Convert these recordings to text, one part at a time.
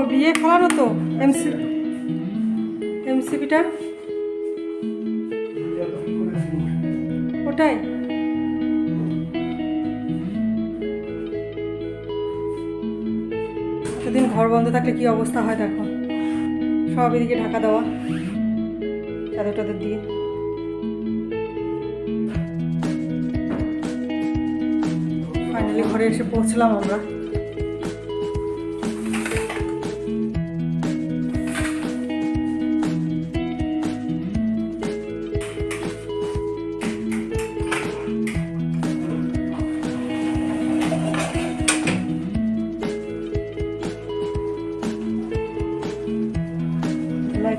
বিয়ে ফেলানো তো এমসিপিটা ওটাই। সেদিন ঘর বন্ধ থাকলে কি অবস্থা হয় দেখো, সব এদিকে ঢাকা দেওয়া চাদর টাদর দিয়ে। ফাইনালি ঘরে এসে পৌঁছলাম আমরা।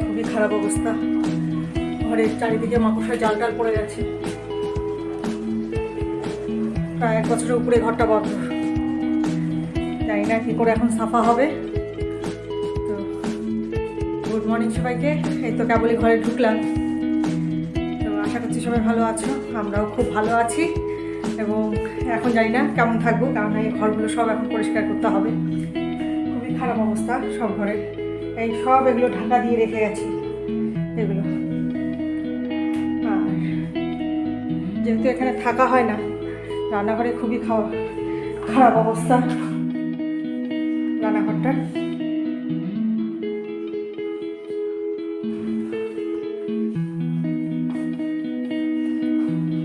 খুবই খারাপ অবস্থা, ঘরের চারিদিকে মাকড়সার জাল টাল পড়ে গেছে। প্রায় 1 বছরের উপরে ঘরটা বন্ধ, জানি না কি করে এখন সাফা হবে। তো গুড মর্নিং সবাইকে, এই তো কেবলই ঘরে ঢুকলাম। তো আশা করছি সবাই ভালো আছো, আমরাও খুব ভালো আছি। এবং এখন জানি না কেমন থাকবো, কারণ এই ঘরগুলো সব এখন পরিষ্কার করতে হবে। খুবই খারাপ অবস্থা সব ঘরে, এই সব এগুলো ঢাকা দিয়ে রেখে গেছি এগুলো। আর যেহেতু এখানে থাকা হয় না, রান্নাঘরে খুবই খারাপ অবস্থা রান্নাঘরটা।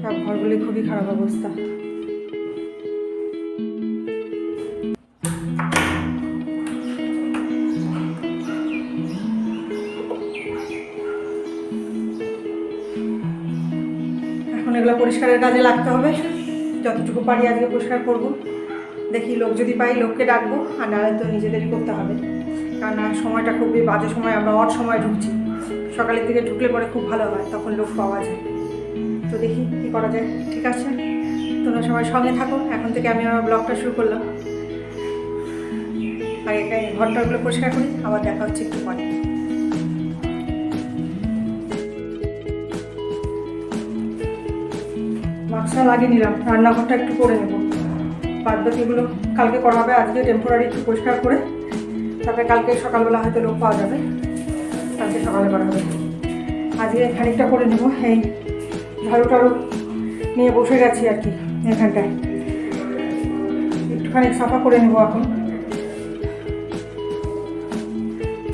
সব ঘরগুলি খুবই খারাপ অবস্থা। এগুলো পরিষ্কারের কাজে লাগতে হবে, যতটুকু পারি আজকে পরিষ্কার করব। দেখি লোক যদি পাই লোককে ডাকবো, আর নাহলে তো নিজেদেরই করতে হবে, কারণ সময়টা খুবই বাজে সময়, আমরা অড সময় ঢুকছি। সকালের দিকে ঢুকলে পরে খুব ভালো হয়, তখন লোক পাওয়া যায়। তো দেখি কী করা যায়। ঠিক আছে, তোমরা সবাই সঙ্গে থাকো। এখন থেকে আমি আমার ব্লগটা শুরু করলাম। আগে ঘরটাগুলো পরিষ্কার করি, আবার দেখা হচ্ছে একটু পরে। মাস্কটা লাগিয়ে নিলাম, রান্নাঘরটা একটু করে নেব। বাদ বাকিগুলো কালকে করা হবে, আজকে টেম্পোরারি একটু পরিষ্কার করে, তারপরে কালকে সকালবেলা হয়তো লোক পাওয়া যাবে, কালকে সকালে করা হবে। আজকে খানিকটা করে নেব। এই ঝাড়ু টাড়ু নিয়ে বসে গেছি আর কি, এখানটায় একটুখানি সাফা করে নেব এখন।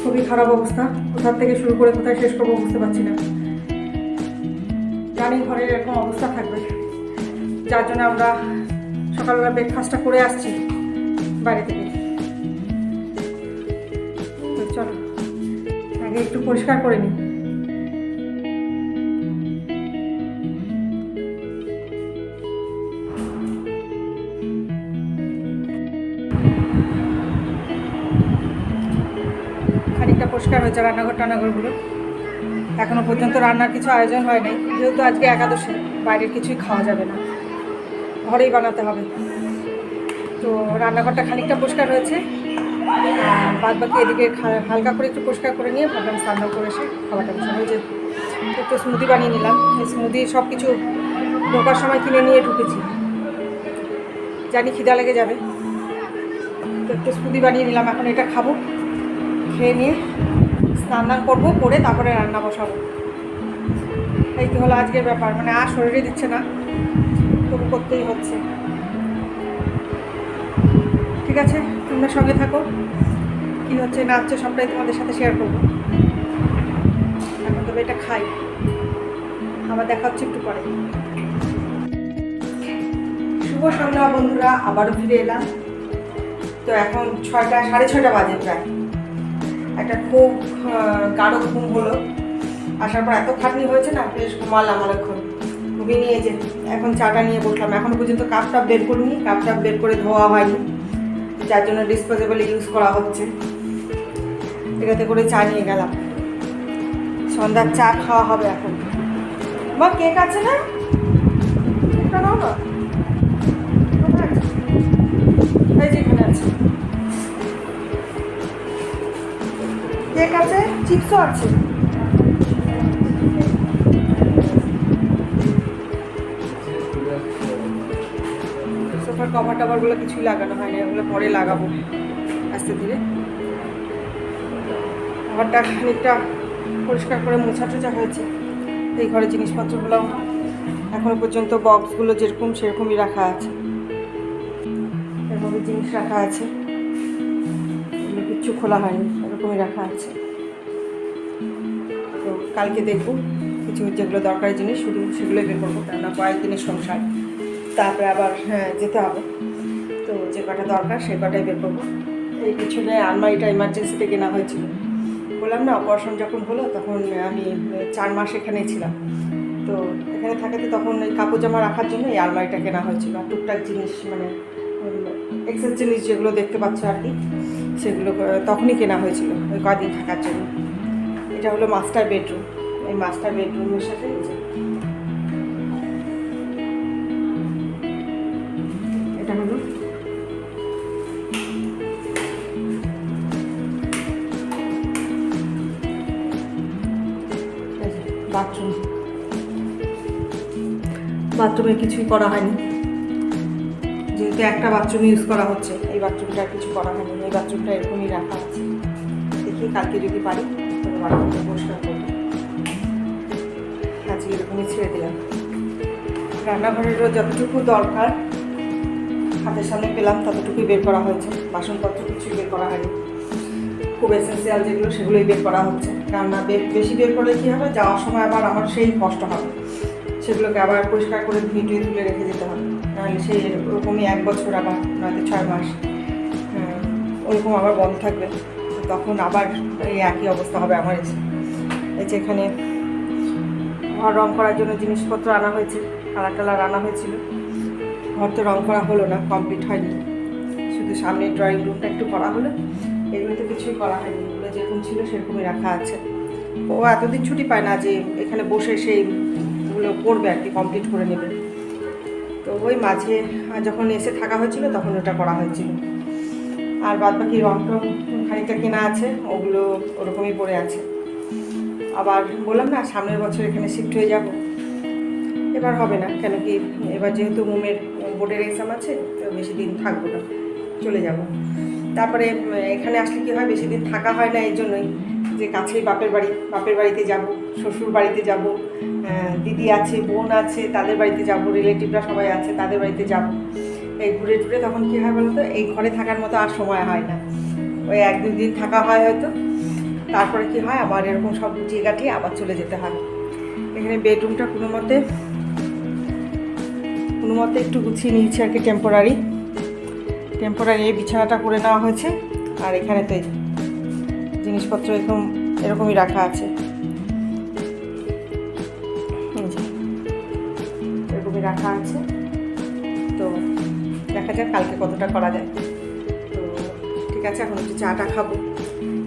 খুবই খারাপ অবস্থা, কোথার থেকে শুরু করে কোথায় শেষ করবো বুঝতে পারছি না। জানি ঘরের এরকম অবস্থা থাকবে, যার জন্য আমরা সকালবেলা ব্রেকফাস্টটা করে আসছি বাইরে থেকে। তো চলো আগে একটু পরিষ্কার করে নিই। খানিকটা পরিষ্কার হয়েছে রান্নাঘরগুলো। এখনো পর্যন্ত রান্নার কিছু আয়োজন হয় নাই, যেহেতু আজকে একাদশী, বাইরের কিছুই খাওয়া যাবে না, ঘরেই বানাতে হবে। তো রান্নাঘরটা খানিকটা পরিষ্কার হয়েছে, বাদ বাকি এদিকে হালকা করে একটু পরিষ্কার করে নিয়ে ভাবলাম স্নান করে এসে খাবারটা বসানো হয়েছে। একটু স্মুদি বানিয়ে নিলাম। এই স্মুদি সব কিছু ঢোকার সময় কিনে নিয়ে ঢুকেছি, জানি খিদা লেগে যাবে, তো একটু স্মুদি বানিয়ে নিলাম। এখন এটা খাবো, খেয়ে নিয়ে স্নান করবো, করে তারপরে রান্না বসাবো। এই তো হলো আজকের ব্যাপার, মানে আর শরীরে দিচ্ছে না, তবু করতেই হচ্ছে। ঠিক আছে, তোমরা সঙ্গে থাকো, কী হচ্ছে না হচ্ছে সবটাই তোমাদের সাথে শেয়ার করবো। এখন তবে এটা খাই, আবার দেখা হচ্ছে একটু পরে। শুভ সন্ধ্যা বন্ধুরা, আবারও ফিরে এলাম। তো এখন 6টা, 6:30 বাজে প্রায়। একটা খুব গাঢ় ঘুম হলো, আসার পর এত খাটনি হয়েছে না, বেশ ঘুমালাম অনেকক্ষণ। ঘুমিয়ে নিয়ে যে এখন চাটা নিয়ে বসলাম। এখনও পর্যন্ত কাপটা বের করিনি, কাপটা বের করে ধোয়া হয়নি, যার জন্য ডিসপোজেবল ইউজ করা হচ্ছে। এটাতে করে চা নিয়ে গেলাম, সন্ধ্যার চা খাওয়া হবে এখন। মা কেক আছে না? কেকটা নাও না, এই যে এখানে আছে কেক, আছে চিপসও আছে। সোফার কভার টভারগুলো কিছুই লাগানো হয়নি, ওগুলো পরে লাগাবো আস্তে ধীরে। ঘরটা খানিকটা পরিষ্কার করে মোছা টোছা হয়েছে। এই ঘরের জিনিসপত্রগুলো এখনো পর্যন্ত বক্সগুলো যেরকম সেরকমই রাখা আছে, এর মধ্যে জিনিস রাখা আছে, এগুলো কিচ্ছু খোলা হয়নি, এরকমই রাখা আছে। তো কালকে দেখবো কিছু যেগুলো দরকারি জিনিস শুধু সেগুলোই বের করবো, কেননা কয়েকদিনের সংসার, তারপরে আবার যেতে হবে। তো যে কটা দরকার সে কটাই বের করবো। এই পিছনে আলমারিটা এমার্জেন্সিতে কেনা হয়েছিল, বললাম না অপারেশন যখন হলো তখন আমি 4 মাস এখানেই ছিলাম। তো এখানে থাকাতে তখন ওই কাপড় জামা রাখার জন্য এই আলমারিটা কেনা হয়েছিল। আর টুকটাক জিনিস মানে এক্সেস জিনিস যেগুলো দেখতে পাচ্ছ আর কি, সেগুলো তখনই কেনা হয়েছিল ওই কদিন থাকার জন্য। এটা হলো মাস্টার বেডরুম। এই মাস্টার বেডরুমের সাথে এটা হলো বাথরুম। বাথরুমে কিছুই করা হয়নি, যেহেতু একটা বাথরুম ইউজ করা হচ্ছে। এই বাথরুমটা কিছু করা হয়নি, এই বাথরুমটা এরকমই রাখা আছে। দেখি কালকে যদি পারি তবে বাথরুমটা পরিষ্কার করবো, আজকে এরকমই ছেড়ে দিলাম। রান্নাঘরেরও যতটুকু দরকার হাতের সামনে পেলাম ততটুকুই বের করা হয়েছে। বাসনপত্র কিছুই বের করা হয়নি, খুব এসেন্সিয়াল যেগুলো সেগুলোই বের করা হচ্ছে। কেননা বেশি বের করলে কী হবে, যাওয়ার সময় আবার আমার সেই কষ্ট হবে, সেগুলোকে আবার পরিষ্কার করে ধুয়ে টুয়ে তুলে রেখে যেতে হবে। নাহলে সেই ওরকমই 1 বছর আবার নয়তো 6 মাস ওরকম আবার বন্ধ থাকবে। তখন আবার এই একই অবস্থা হবে আমার এসে। এই যে এখানে ঘর রং করার জন্য জিনিসপত্র আনা হয়েছে, কালার টালার আনা হয়েছিল। ঘর তো রং করা হলো না, কমপ্লিট হয়নি, শুধু সামনে ড্রয়িং রুমটা একটু করা হলো। এগুলো তো কিছুই করা হয়নি, এগুলো যেরকম ছিল সেরকমই রাখা আছে। ও এতদিন ছুটি পায় না যে এখানে বসে সেইগুলো করবে আর কি, কমপ্লিট করে নেবে। তো ওই মাঝে যখন এসে থাকা হয়েছিল তখন ওটা করা হয়েছিল। আর বাদ বাকি রং টং খানিকটা কেনা আছে, ওগুলো ওরকমই পড়ে আছে। আবার বললাম না সামনের বছর এখানে শিফট হয়ে যাব। এবার হবে না, কেন কি এবার যেহেতু মোমের বোর্ডের এক্সাম আছে, তো বেশি দিন থাকবো না, চলে যাব। তারপরে এখানে আসলে কী হয়, বেশি দিন থাকা হয় না এই জন্যই যে কাছেই বাপের বাড়িতে যাব, শ্বশুর বাড়িতে যাব, দিদি আছে, বোন আছে, তাদের বাড়িতে যাব, রিলেটিভরা সবাই আছে তাদের বাড়িতে যাব। এই ঘুরে টুরে তখন কী হয় বলতো, এই ঘরে থাকার মতো আর সময় হয় না। ওই 1-2 দিন থাকা হয় হয়তো, তারপরে কী হয় আবার এরকম সব জায়গাটি আবার চলে যেতে হয়। এখানে বেডরুমটা কোনো মতে একটু গুছিয়ে নিয়েছি আর কি, টেম্পোরারি এই বিছানাটা করে নেওয়া হয়েছে। আর এখানে তো জিনিসপত্র এরকমই রাখা আছে, এরকমই রাখা আছে। তো দেখা যাক কালকে কতটা করা যায়। তো ঠিক আছে, এখন একটু চাটা খাবো,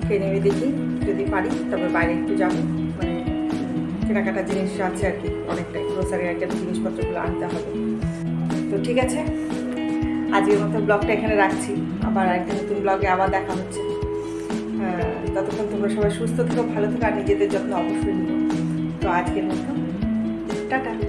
খেয়ে নেবে দেখি, যদি পারি তবে বাইরে একটু যাবো, মানে কেনাকাটা জিনিস আছে আর কি, অনেকটাই গ্রোসারি আইটেম জিনিসপত্রগুলো আনতে হবে। তো ঠিক আছে, আজকের মতো ব্লগটা এখানে রাখছি। আবার একটা নতুন ব্লগে আবার দেখা হচ্ছে। ততক্ষণ তোমরা সবাই সুস্থ থেকো, ভালো থেকো, আর নিজেদের যত্ন অবশ্যই নিও। তো আজকের মতো টাটা।